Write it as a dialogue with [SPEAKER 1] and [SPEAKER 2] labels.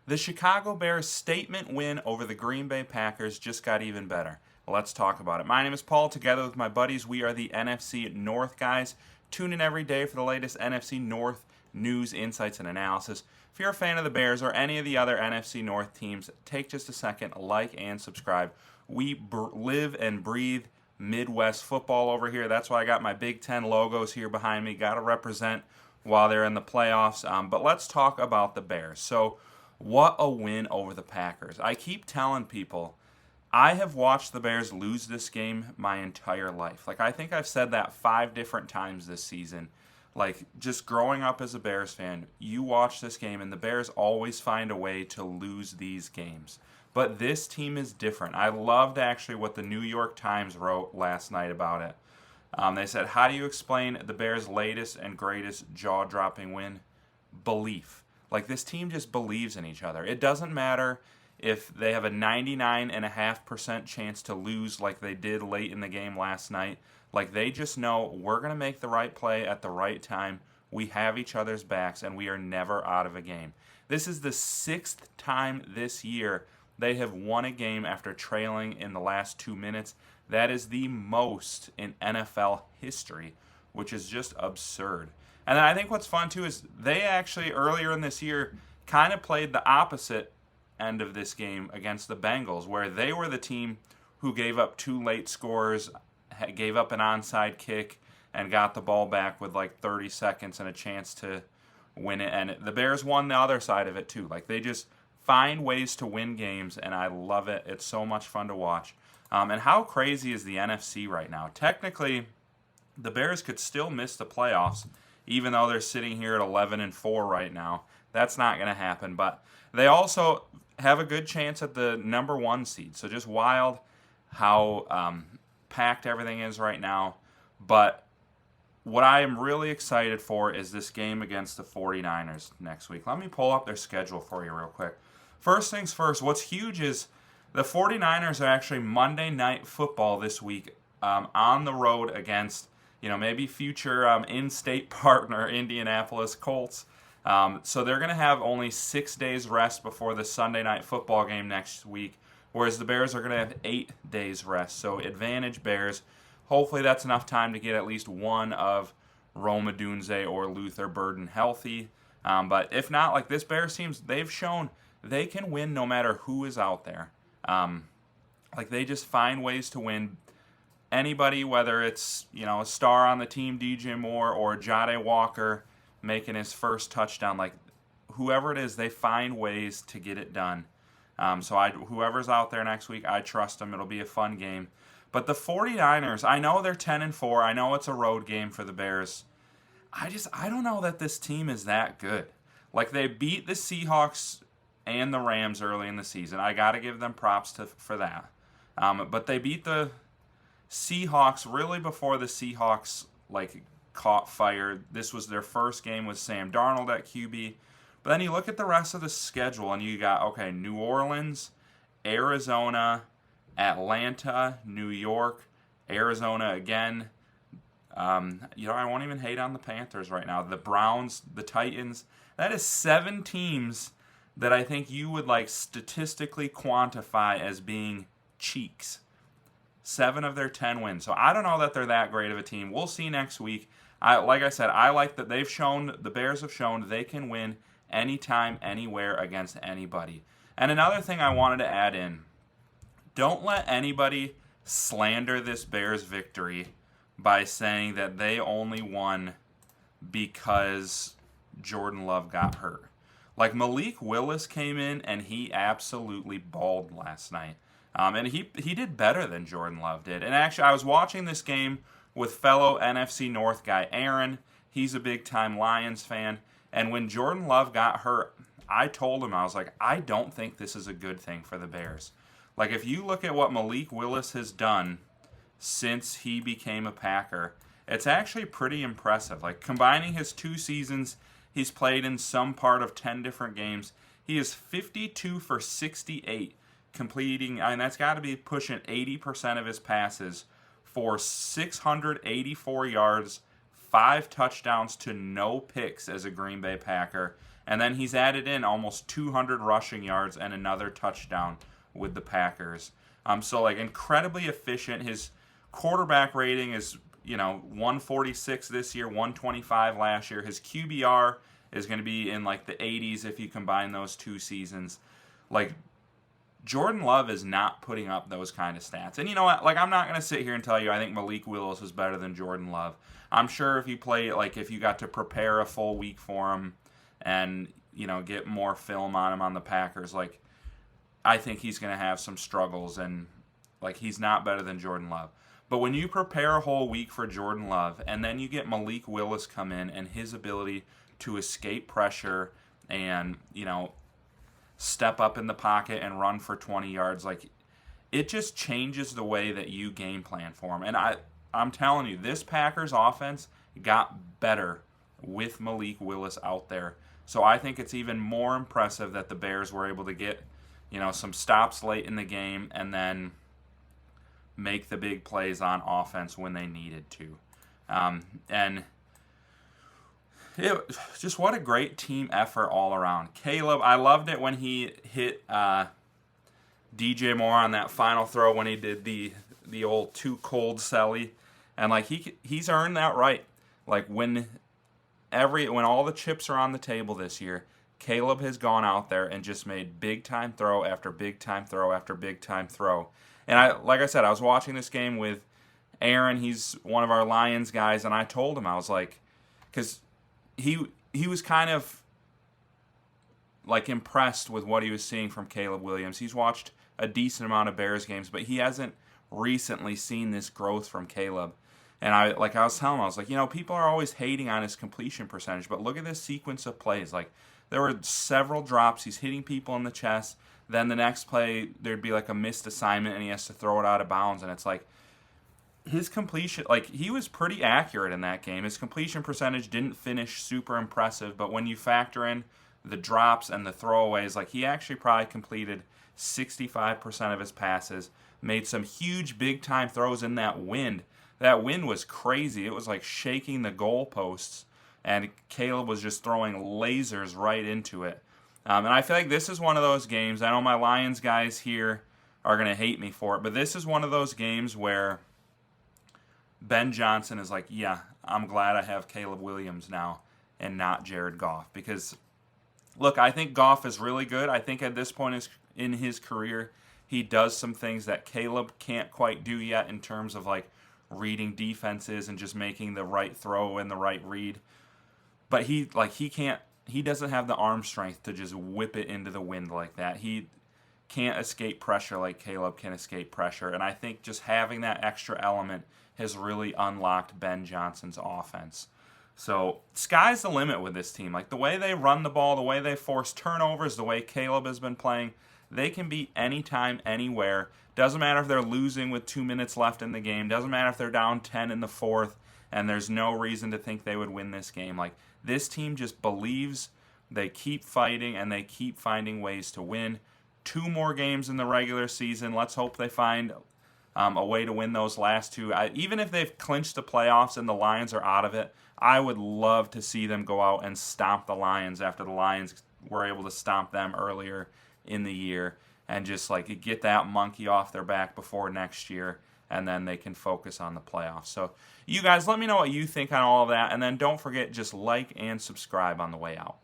[SPEAKER 1] The Chicago Bears' statement win over the Green Bay Packers just got even better. Let's talk about it. My name is Paul. Together with my buddies, we are the NFC North Guys. Tune in every day for the latest NFC North news, insights, and analysis. If you're a fan of the Bears or any of the other NFC North teams, take just a second, like and subscribe. We live and breathe Midwest football over here. That's why I got my Big Ten logos here behind me. Got to represent while they're in the playoffs. But let's talk about the Bears. So, what a win over the Packers. I keep telling people, I have watched the Bears lose this game my entire life. Like, I think I've said that 5 different times this season. Like, just growing up as a Bears fan, you watch this game, and the Bears always find a way to lose these games. But this team is different. I loved actually what the New York Times wrote last night about it. They said, how do you explain the Bears' latest and greatest jaw-dropping win? Belief. Like, this team just believes in each other. It doesn't matter if they have a 99.5% chance to lose like they did late in the game last night. Like, they just know we're going to make the right play at the right time. We have each other's backs, and we are never out of a game. This is the 6th time this year they have won a game after trailing in the last 2 minutes. That is the most in NFL history, which is just absurd. And then I think what's fun, too, is they actually, earlier in this year, kind of played the opposite end of this game against the Bengals, where they were the team who gave up 2 late scores, gave up an onside kick, and got the ball back with like 30 seconds and a chance to win it. And the Bears won the other side of it, too. Like, they just find ways to win games, and I love it. It's so much fun to watch. And how crazy is the NFC right now? Technically, the Bears could still miss the playoffs, even though they're sitting here at 11-4 right now. That's not going to happen. But they also have a good chance at the number 1 seed. So just wild how packed everything is right now. But what I am really excited for is this game against the 49ers next week. Let me pull up their schedule for you real quick. First things first, what's huge is the 49ers are actually Monday Night Football this week on the road against, maybe future in-state partner Indianapolis Colts. So they're going to have only 6 days rest before the Sunday Night Football game next week, whereas the Bears are going to have 8 days rest. So advantage Bears. Hopefully that's enough time to get at least one of Rome Odunze or Luther Burden healthy. But if not, like this Bears team, they've shown they can win no matter who is out there. Like they just find ways to win. Anybody, whether it's a star on the team, DJ Moore, or Jade Walker making his first touchdown, like whoever it is, they find ways to get it done. So whoever's out there next week, I trust them. It'll be a fun game. But the 49ers, I know they're 10-4. I know it's a road game for the Bears. I don't know that this team is that good. Like they beat the Seahawks and the Rams early in the season. I got to give them props for that. But they beat the Seahawks really before the Seahawks caught fire. This was their first game with Sam Darnold at QB. But then you look at the rest of the schedule and you got, New Orleans, Arizona, Atlanta, New York, Arizona again. I won't even hate on the Panthers right now. The Browns, the Titans. That is 7 teams that I think you would statistically quantify as being cheeks. 7 of their 10 wins. So I don't know that they're that great of a team. We'll see next week. Like I said, I like that the Bears have shown they can win anytime, anywhere against anybody. And another thing I wanted to add in, don't let anybody slander this Bears victory by saying that they only won because Jordan Love got hurt. Malik Willis came in and he absolutely balled last night. And he did better than Jordan Love did. And actually, I was watching this game with fellow NFC North guy Aaron. He's a big-time Lions fan. And when Jordan Love got hurt, I told him, I was like, I don't think this is a good thing for the Bears. If you look at what Malik Willis has done since he became a Packer, it's actually pretty impressive. Combining his 2 seasons, he's played in some part of 10 different games. He is 52 for 68, completing, and that's got to be pushing 80% of his passes for 684 yards, 5 touchdowns to no picks as a Green Bay Packer. And then he's added in almost 200 rushing yards and another touchdown with the Packers. So like incredibly efficient. His quarterback rating is 146 this year, 125 last year. His QBR is going to be in like the 80s if you combine those two seasons. Like Jordan Love is not putting up those kind of stats. And you know what? Like I'm not going to sit here and tell you I think Malik Willis is better than Jordan Love. I'm sure if you play like if you got to prepare a full week for him and get more film on him on the Packers, like I think he's going to have some struggles and like he's not better than Jordan Love. But when you prepare a whole week for Jordan Love and then you get Malik Willis come in and his ability to escape pressure and, step up in the pocket and run for 20 yards, like it just changes the way that you game plan for him. And I'm telling you, this Packers offense got better with Malik Willis out there. So I think it's even more impressive that the Bears were able to get, some stops late in the game and then make the big plays on offense when they needed to. And just what a great team effort all around. Caleb, I loved it when he hit DJ Moore on that final throw when he did the old too cold celly. And like he's earned that right. Like when all the chips are on the table this year, Caleb has gone out there and just made big time throw after big time throw after big time throw. And like I said, I was watching this game with Aaron. He's one of our Lions guys, and I told him, I was like, because he was kind of like impressed with what he was seeing from Caleb Williams. He's watched a decent amount of Bears games, but he hasn't recently seen this growth from Caleb. And I was telling him, I was like, people are always hating on his completion percentage, but look at this sequence of plays. Like there were several drops. He's hitting people in the chest. Then the next play, there'd be like a missed assignment, and he has to throw it out of bounds. And it's like his completion, like he was pretty accurate in that game. His completion percentage didn't finish super impressive, but when you factor in the drops and the throwaways, like he actually probably completed 65% of his passes, made some huge big-time throws in that wind. That wind was crazy. It was like shaking the goalposts, and Caleb was just throwing lasers right into it. And I feel like this is one of those games, I know my Lions guys here are going to hate me for it, but this is one of those games where Ben Johnson is like, yeah, I'm glad I have Caleb Williams now and not Jared Goff. Because, look, I think Goff is really good. I think at this point in his career, he does some things that Caleb can't quite do yet in terms of, like, reading defenses and just making the right throw and the right read. But he doesn't have the arm strength to just whip it into the wind like that. He can't escape pressure like Caleb can escape pressure. And I think just having that extra element has really unlocked Ben Johnson's offense. So sky's the limit with this team. Like the way they run the ball, the way they force turnovers, the way Caleb has been playing, they can beat anytime, anywhere. Doesn't matter if they're losing with 2 minutes left in the game. Doesn't matter if they're down 10 in the fourth and there's no reason to think they would win this game. Like this team just believes, they keep fighting, and they keep finding ways to win. 2 more games in the regular season. Let's hope they find a way to win those last 2. Even if they've clinched the playoffs and the Lions are out of it, I would love to see them go out and stomp the Lions after the Lions were able to stomp them earlier in the year and just like get that monkey off their back before next year, and then they can focus on the playoffs. So you guys, let me know what you think on all of that, and then don't forget, just like and subscribe on the way out.